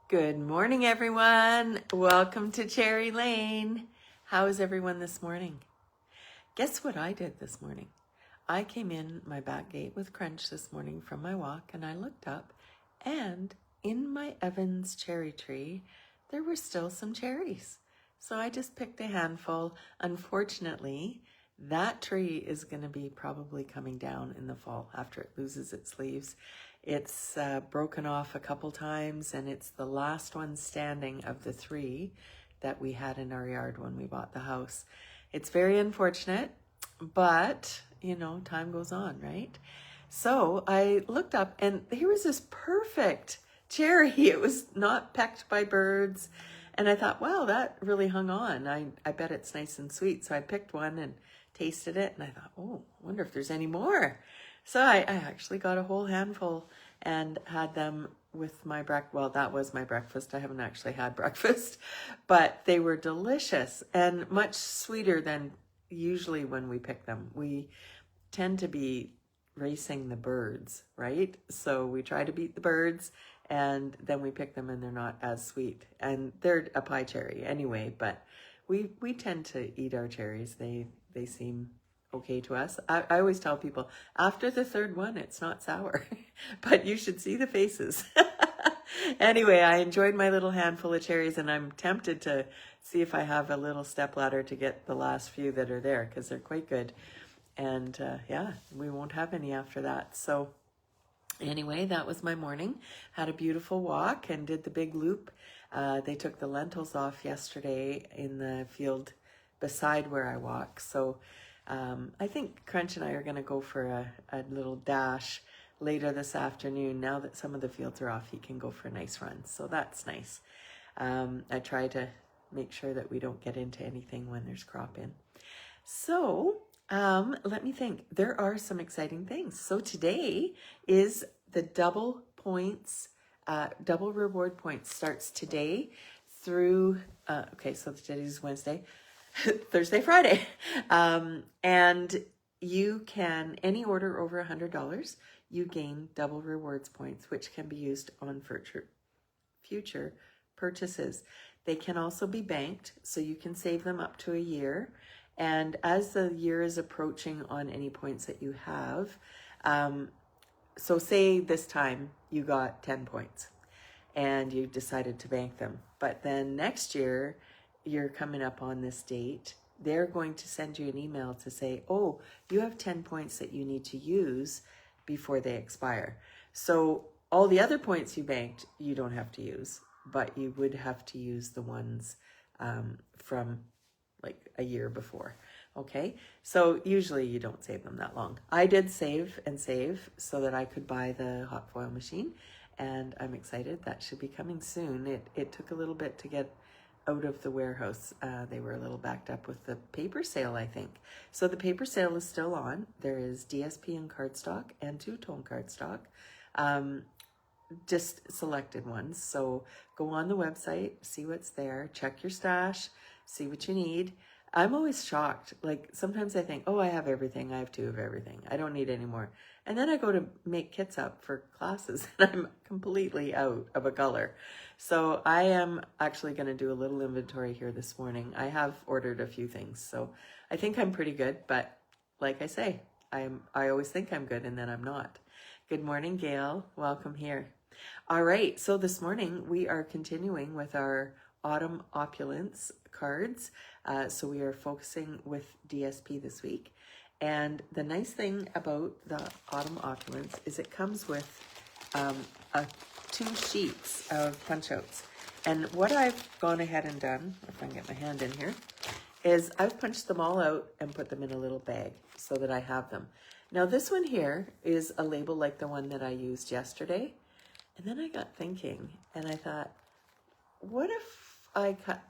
Good morning, everyone. Welcome to Cherry Lane. How is everyone this morning? Guess what I did this morning? I came in my back gate with Crunch this morning from my walk, and I looked up, and in my Evans cherry tree, there were still some cherries. So I just picked a handful. Unfortunately, that tree is going to be probably coming down in the fall after it loses its leaves. It's broken off a couple times, and it's the last one standing of the 3 that we had in our yard when we bought the house. It's very unfortunate, but you know, time goes on, right? So I looked up, and here was this perfect cherry. It was not pecked by birds, and I thought, wow, that really hung on. I bet it's nice and sweet. So I picked one and tasted it, and I thought, oh, I wonder if there's any more. So I actually got a whole handful and had them with my breakfast. Well, that was my breakfast. I haven't actually had breakfast, but they were delicious and much sweeter than usually when we pick them. We tend to be racing the birds, right? So we try to beat the birds, and then we pick them and they're not as sweet. And they're a pie cherry anyway, but we tend to eat our cherries. They seem okay to us. I always tell people, after the 3rd one, it's not sour, but you should see the faces. Anyway, I enjoyed my little handful of cherries, and I'm tempted to see if I have a little stepladder to get the last few that are there, because they're quite good. And yeah, we won't have any after that. So anyway, that was my morning. Had a beautiful walk and did the big loop. They took the lentils off yesterday in the field beside where I walk. So I think Crunch and I are going to go for a little dash later this afternoon. Now that some of the fields are off, he can go for a nice run. So that's nice. I try to make sure that we don't get into anything when there's crop in. So let me think. There are some exciting things. So today is the double points, double reward points starts today through, okay, so today's Wednesday, Thursday, Friday. And you can, any order over $100, you gain double rewards points, which can be used on future purchases. They can also be banked, so you can save them up to a year. And as the year is approaching on any points that you have, so say this time you got 10 points and you decided to bank them, but then next year you're coming up on this date, they're going to send you an email to say, oh, you have 10 points that you need to use before they expire. So all the other points you banked, you don't have to use, but you would have to use the ones from like a year before. Okay, so usually you don't save them that long. I did save so that I could buy the hot foil machine, and I'm excited. That should be coming soon. It took a little bit to get out of the warehouse. They were a little backed up with the paper sale, I think. So the paper sale is still on. There is DSP in cardstock and two-tone cardstock. Just selected ones. So go on the website, see what's there, check your stash, see what you need. I'm always shocked. Like sometimes I think, oh, I have everything. I have 2 of everything. I don't need any more. And then I go to make kits up for classes and I'm completely out of a color. So I am actually going to do a little inventory here this morning. I have ordered a few things. So I think I'm pretty good. But like I say, I always think I'm good and then I'm not. Good morning, Gail. Welcome here. All right. So this morning we are continuing with our Autumn Opulence cards. So we are focusing with DSP this week. And the nice thing about the Autumn Opulence is it comes with 2 sheets of punch outs. And what I've gone ahead and done, if I can get my hand in here, is I've punched them all out and put them in a little bag so that I have them. Now this one here is a label like the one that I used yesterday. And then I got thinking and I thought, what if I cut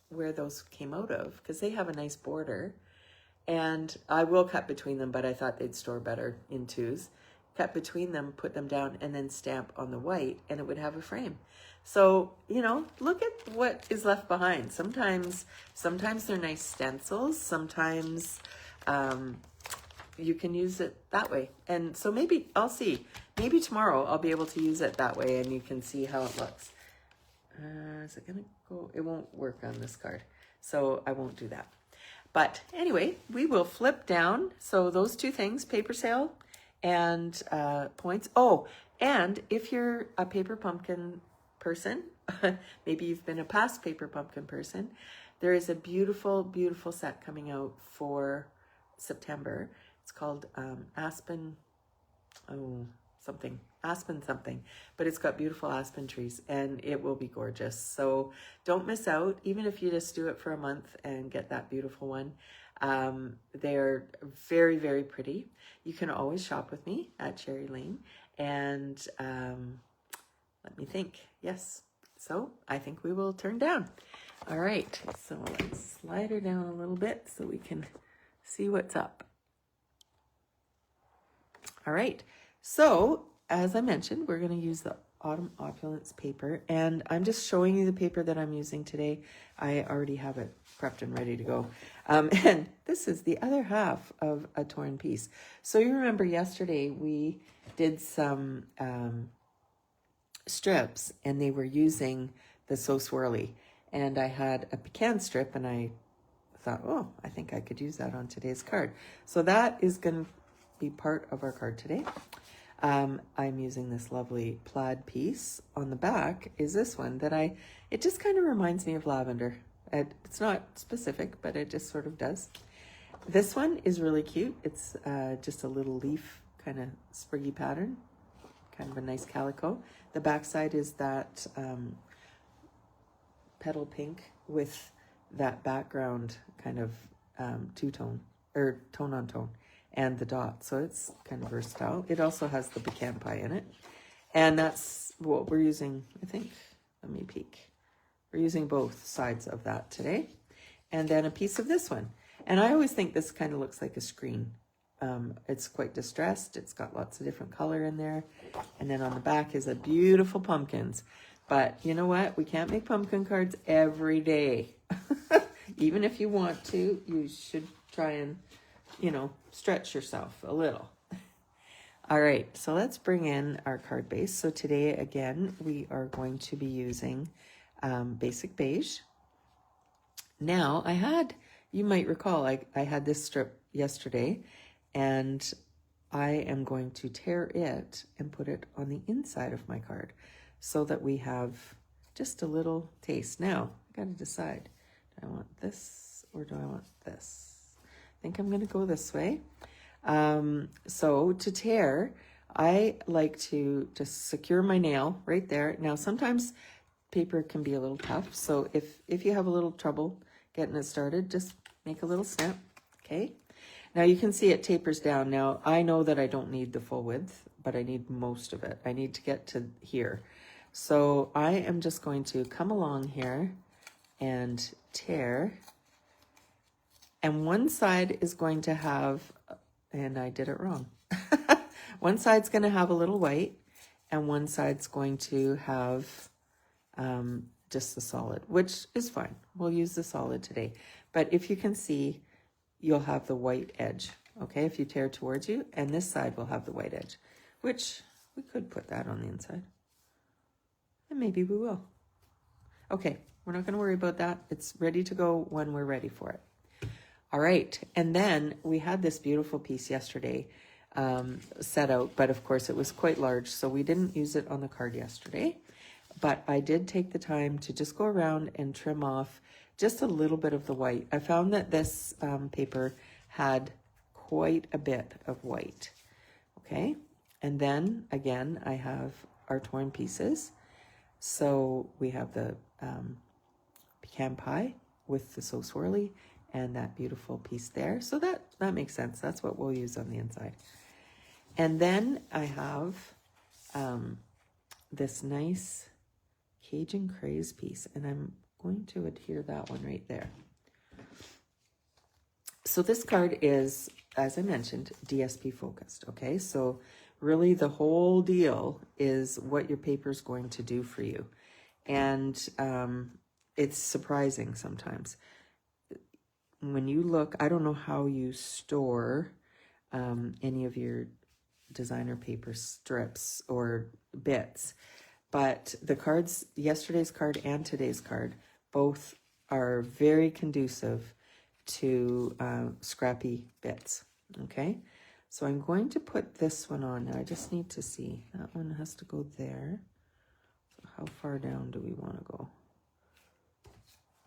where those came out of? Because they have a nice border. And I will cut between them, but I thought they'd store better in 2s. Cut between them, put them down, and then stamp on the white, and it would have a frame. So, you know, look at what is left behind. Sometimes they're nice stencils. Sometimes you can use it that way. And so maybe, I'll see. Maybe tomorrow I'll be able to use it that way, and you can see how it looks. Is it gonna go? It won't work on this card, so I won't do that. But anyway, we will flip down. So those two things, paper sale and points. Oh, and if you're a paper pumpkin person, maybe you've been a past paper pumpkin person, there is a beautiful, beautiful set coming out for September. It's called Aspen, aspen something, but it's got beautiful aspen trees and it will be gorgeous. So don't miss out, even if you just do it for a month and get that beautiful one. They're very, very pretty. You can always shop with me at Cherry Lane. And let me think. Yes. So I think we will turn down. All right. So let's slide her down a little bit so we can see what's up. All right. So as I mentioned, we're going to use the Autumn Opulence paper, and I'm just showing you the paper that I'm using today. I already have it prepped and ready to go. And this is the other half of a torn piece. So you remember yesterday we did some strips, and they were using the So Swirly, and I had a pecan strip, and I thought, oh, I think I could use that on today's card. So that is going to be part of our card today. I'm using this lovely plaid piece. On the back is this one that it just kind of reminds me of lavender. It's not specific, but it just sort of does. This one is really cute. It's just a little leaf kind of spriggy pattern, kind of a nice calico. The back side is that petal pink with that background kind of two-tone or tone-on-tone. And the dot, so it's kind of versatile. It also has the pecan pie in it, and that's what we're using. I think, let me peek. We're using both sides of that today, and then a piece of this one. And I always think this kind of looks like a screen. It's quite distressed. It's got lots of different color in there, and then on the back is a beautiful pumpkins. But you know what? We can't make pumpkin cards every day. Even if you want to, you should try and stretch yourself a little. All right, so let's bring in our card base. So today, again, we are going to be using Basic Beige. Now, you might recall, I had this strip yesterday, and I am going to tear it and put it on the inside of my card so that we have just a little taste. Now, I got to decide, do I want this or do I want this? I think I'm going to go this way. So to tear, I like to just secure my nail right there. Now, sometimes paper can be a little tough. So if you have a little trouble getting it started, just make a little snap. Okay. Now you can see it tapers down. Now I know that I don't need the full width, but I need most of it. I need to get to here. So I am just going to come along here and tear. And one side is going to have, and I did it wrong. One side's going to have a little white, and one side's going to have just the solid, which is fine. We'll use the solid today. But if you can see, you'll have the white edge, okay, if you tear towards you, and this side will have the white edge, which we could put that on the inside. And maybe we will. Okay, we're not going to worry about that. It's ready to go when we're ready for it. All right, and then we had this beautiful piece yesterday set out, but of course it was quite large, so we didn't use it on the card yesterday. But I did take the time to just go around and trim off just a little bit of the white. I found that this paper had quite a bit of white, okay? And then, again, I have our torn pieces. So we have the pecan pie with the So Swirly, and that beautiful piece there. So that makes sense. That's what we'll use on the inside. And then I have this nice Cajun Craze piece, and I'm going to adhere that one right there. So this card is, as I mentioned, DSP focused, okay? So really the whole deal is what your paper is going to do for you. And it's surprising sometimes. When you look, I don't know how you store any of your designer paper strips or bits, But the cards, yesterday's card and today's card, both are very conducive to scrappy bits. Okay, so I'm going to put this one on. Now I just need to see. That one has to go there. So how far down do we want to go?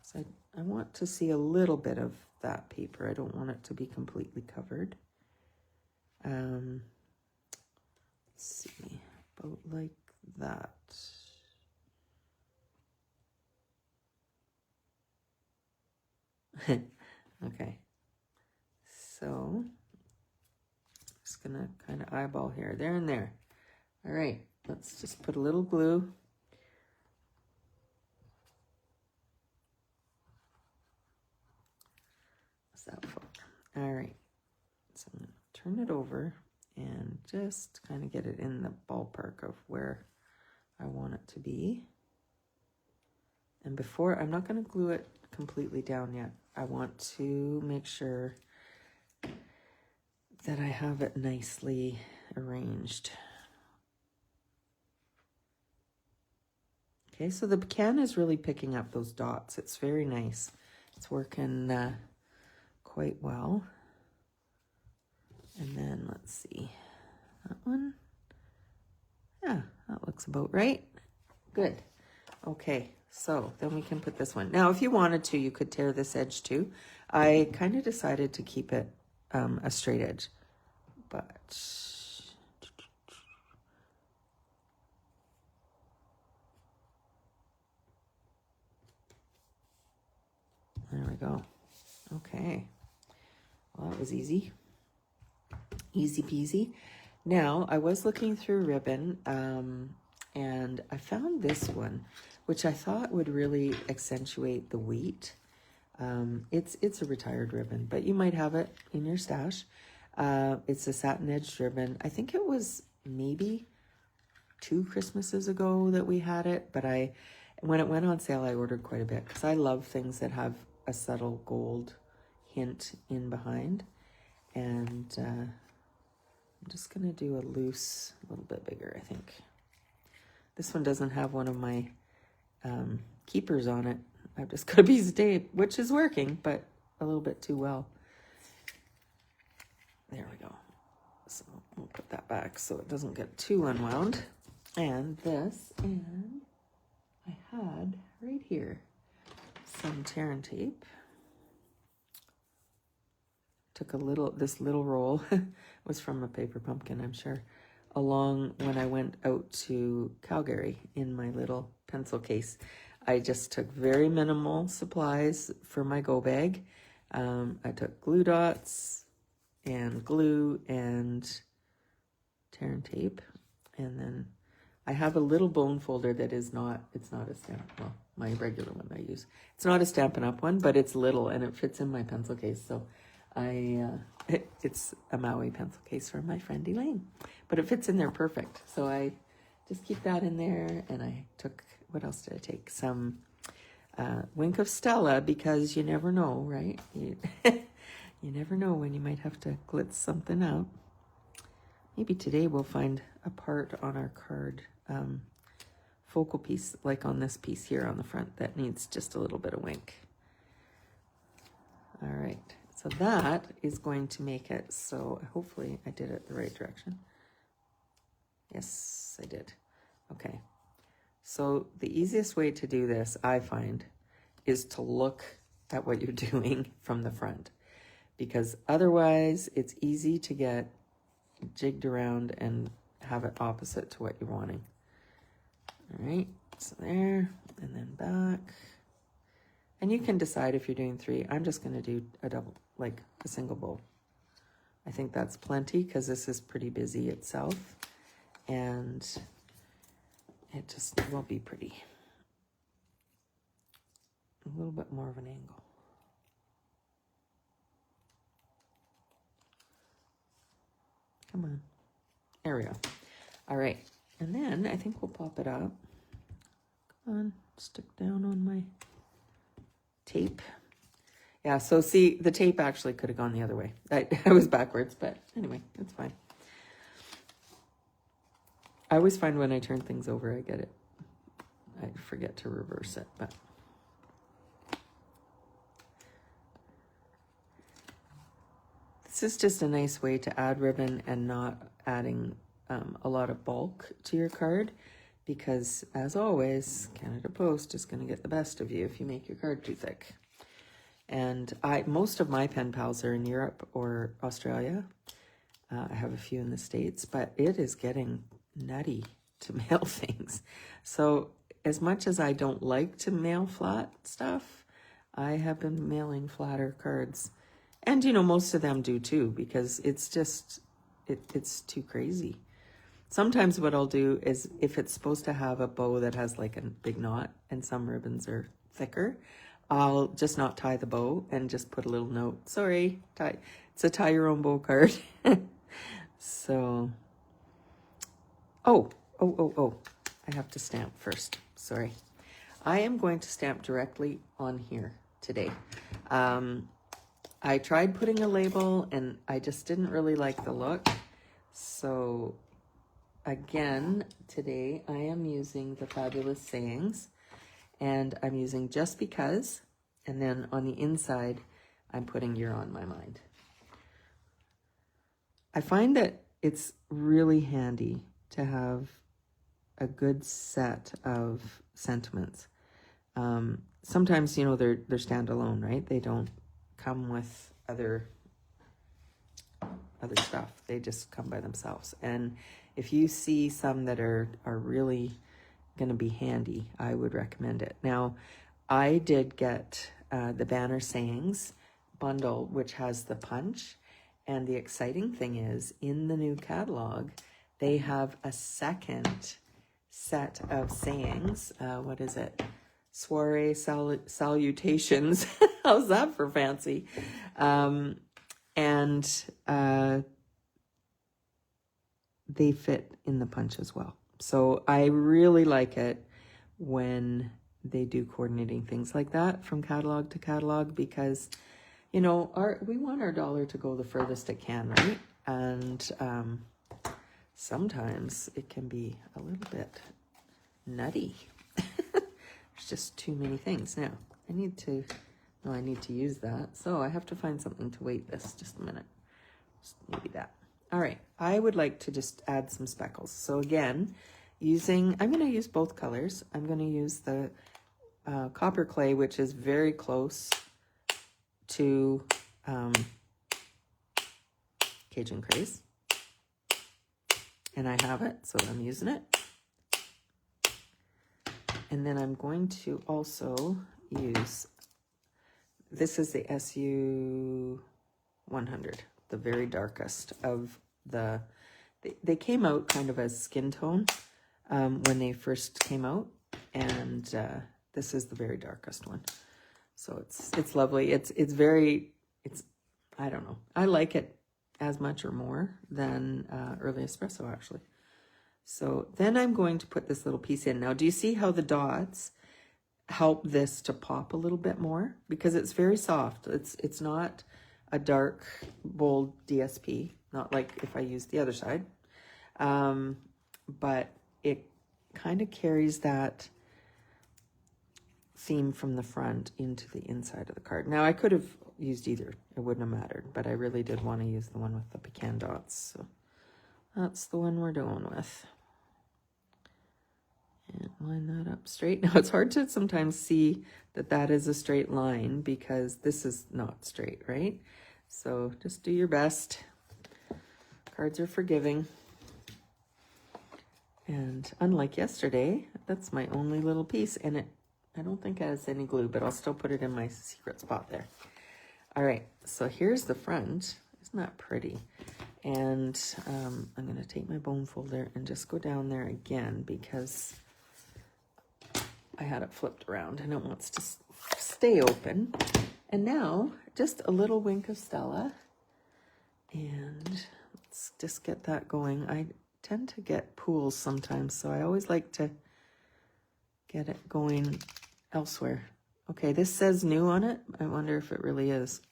So I want to see a little bit of that paper. I don't want it to be completely covered. Let's see, about like that. Okay, so just gonna kind of eyeball here, there and there. All right, let's just put a little glue. What's that for? All right, so I'm gonna turn it over and just kind of get it in the ballpark of where I want it to be. And before, I'm not going to glue it completely down yet. I want to make sure that I have it nicely arranged. Okay, so the can is really picking up those dots. It's very nice. It's working quite well. And then let's see, that one. Yeah, that looks about right. Good. Okay, so then we can put this one. Now, if you wanted to, you could tear this edge too. I kind of decided to keep it a straight edge, but there we go. Okay, well, that was easy. Easy peasy. Now, I was looking through ribbon, and I found this one, which I thought would really accentuate the wheat. It's a retired ribbon, but you might have it in your stash. It's a satin edged ribbon. I think it was maybe 2 Christmases ago that we had it, but when it went on sale, I ordered quite a bit because I love things that have a subtle gold hint in behind. And I'm just going to do a loose, a little bit bigger, I think. This one doesn't have one of my keepers on it. I've just got a piece of tape, which is working, but a little bit too well. There we go. So we'll put that back so it doesn't get too unwound. And this, and I had right here some tear and tape. Took this little roll, was from a paper pumpkin, I'm sure, along when I went out to Calgary in my little pencil case. I just took very minimal supplies for my go bag. I took glue dots and glue and tear and tape. And then I have a little bone folder that it's not a stamp, well, my regular one I use. It's not a Stampin' Up! One, but it's little and it fits in my pencil case. So it's a Maui pencil case from my friend Elaine, but it fits in there perfect. So I just keep that in there. And I took, what else did I take? Some Wink of Stella, because you never know, right? You never know when you might have to glitz something out. Maybe today we'll find a part on our card focal piece, like on this piece here on the front, that needs just a little bit of wink. All right. So that is going to make it, so hopefully I did it the right direction. Yes, I did. Okay. So the easiest way to do this, I find, is to look at what you're doing from the front. Because otherwise, it's easy to get jigged around and have it opposite to what you're wanting. All right, so there, and then back. And you can decide if you're doing 3. I'm just going to do a double, like a single bow. I think that's plenty because this is pretty busy itself. And it just will be pretty. A little bit more of an angle. Come on. There we go. All right. And then I think we'll pop it up. Come on. Stick down on my tape. Yeah, so see, the tape actually could have gone the other way. I was backwards, but anyway, it's fine. I always find when I turn things over, I get it forget to reverse it, but this is just a nice way to add ribbon and not adding a lot of bulk to your card, because as always, Canada Post is going to get the best of you if you make your card too thick. And most of my pen pals are in Europe or Australia. I have a few in the States, but it is getting nutty to mail things. So as much as I don't like to mail flat stuff, I have been mailing flatter cards. And, you know, most of them do too, because it's just, it's too crazy. Sometimes what I'll do is, if it's supposed to have a bow that has like a big knot and some ribbons are thicker, I'll just not tie the bow and just put a little note. Sorry, it's a tie your own bow card. So, oh, I have to stamp first. Sorry. I am going to stamp directly on here today. I tried putting a label and I just didn't really like the look. So again, today I am using the Fabulous Sayings, and I'm using Just Because, and then on the inside, I'm putting You're on My mind. I find that it's really handy to have a good set of sentiments. Sometimes, you know, they're standalone, right? They don't come with other stuff. They just come by themselves. And if you see some that are really going to be handy, I would recommend it. Now, I did get the Banner Sayings bundle, which has the punch. And the exciting thing is, in the new catalog, they have a second set of sayings. What is it? Soiree salutations. How's that for fancy? They fit in the punch as well. So I really like it when they do coordinating things like that from catalog to catalog, because, you know, we want our dollar to go the furthest it can, right? And sometimes it can be a little bit nutty. There's just too many things. Now, I need to use that. So I have to find something to weight this. Just a minute. Just maybe that. All right. I would like to just add some speckles. So again, I'm going to use both colors. I'm going to use the copper clay, which is very close to Cajun Craze. And I have it, so I'm using it. And then I'm going to also use, this is the SU 100, the very darkest of they came out kind of as skin tone when they first came out. And this is the very darkest one. So it's lovely. It's I don't know. I like it as much or more than Early Espresso, actually. So then I'm going to put this little piece in. Now, do you see how the dots help this to pop a little bit more? Because it's very soft. It's not a dark, bold DSP, not like if I use the other side. But it kind of carries that theme from the front into the inside of the card. Now, I could have used either. It wouldn't have mattered, but I really did want to use the one with the pecan dots. So that's the one we're doing with. And line that up straight. Now, it's hard to sometimes see that is a straight line because this is not straight, right? So just do your best. Cards are forgiving. And unlike yesterday, that's my only little piece, and I don't think it has any glue, but I'll still put it in my secret spot there. All right, so here's the front. Isn't that pretty? And I'm going to take my bone folder and just go down there again because I had it flipped around and it wants to stay open. And now, just a little wink of Stella. And let's just get that going. I tend to get pools sometimes, so I always like to get it going elsewhere. Okay, this says new on it. I wonder if it really is.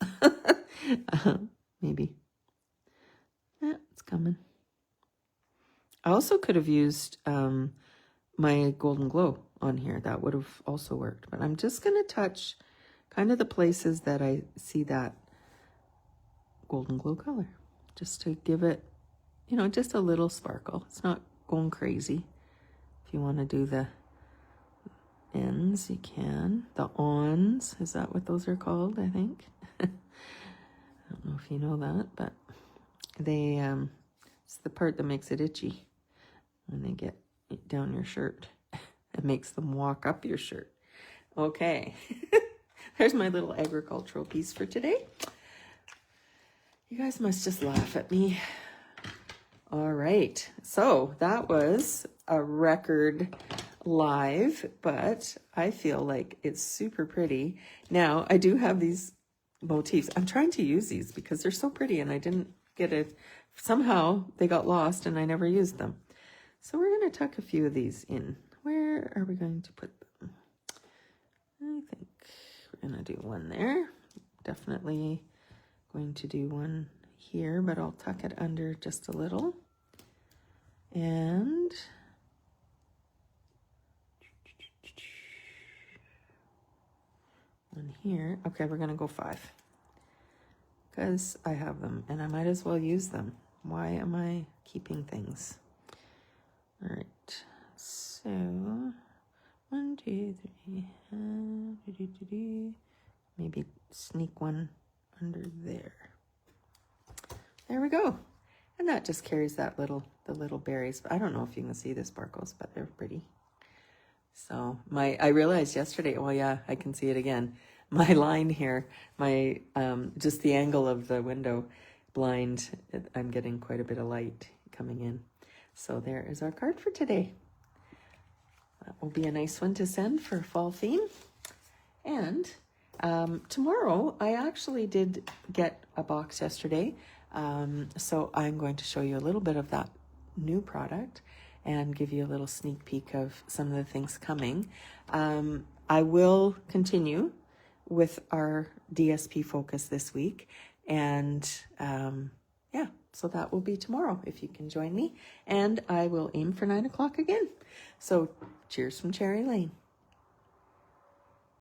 Maybe. Yeah, it's coming. I also could have used my Golden Glow on here. That would have also worked. But I'm just going to touch kind of the places that I see that Golden Glow color, just to give it, you know, just a little sparkle. It's not going crazy. If you want to do the ends, you can. The ons, is that what those are called? I think. I don't know if you know that, but they it's the part that makes it itchy when they get down your shirt. It makes them walk up your shirt. Okay. There's my little agricultural piece for today. You guys must just laugh at me. All right. So that was a record live, but I feel like it's super pretty. Now, I do have these motifs. I'm trying to use these because they're so pretty, and I didn't get it. Somehow they got lost and I never used them. So we're going to tuck a few of these in. Where are we going to put them? I think we're going to do one there. Definitely going to do one here, but I'll tuck it under just a little. And one here. Okay, we're going to go 5 because I have them and I might as well use them. Why am I keeping things? All right, so 1, 2, 3, maybe sneak one under there. There we go. And that just carries that the little berries. I don't know if you can see the sparkles, but they're pretty. So I realized yesterday, oh yeah, I can see it again. My line here, my just the angle of the window blind, I'm getting quite a bit of light coming in. So there is our card for today. That will be a nice one to send for fall theme. And tomorrow, I actually did get a box yesterday. So I'm going to show you a little bit of that new product and give you a little sneak peek of some of the things coming. I will continue with our DSP focus this week. And yeah, so that will be tomorrow if you can join me. And I will aim for 9 o'clock again. So cheers from Cherry Lane.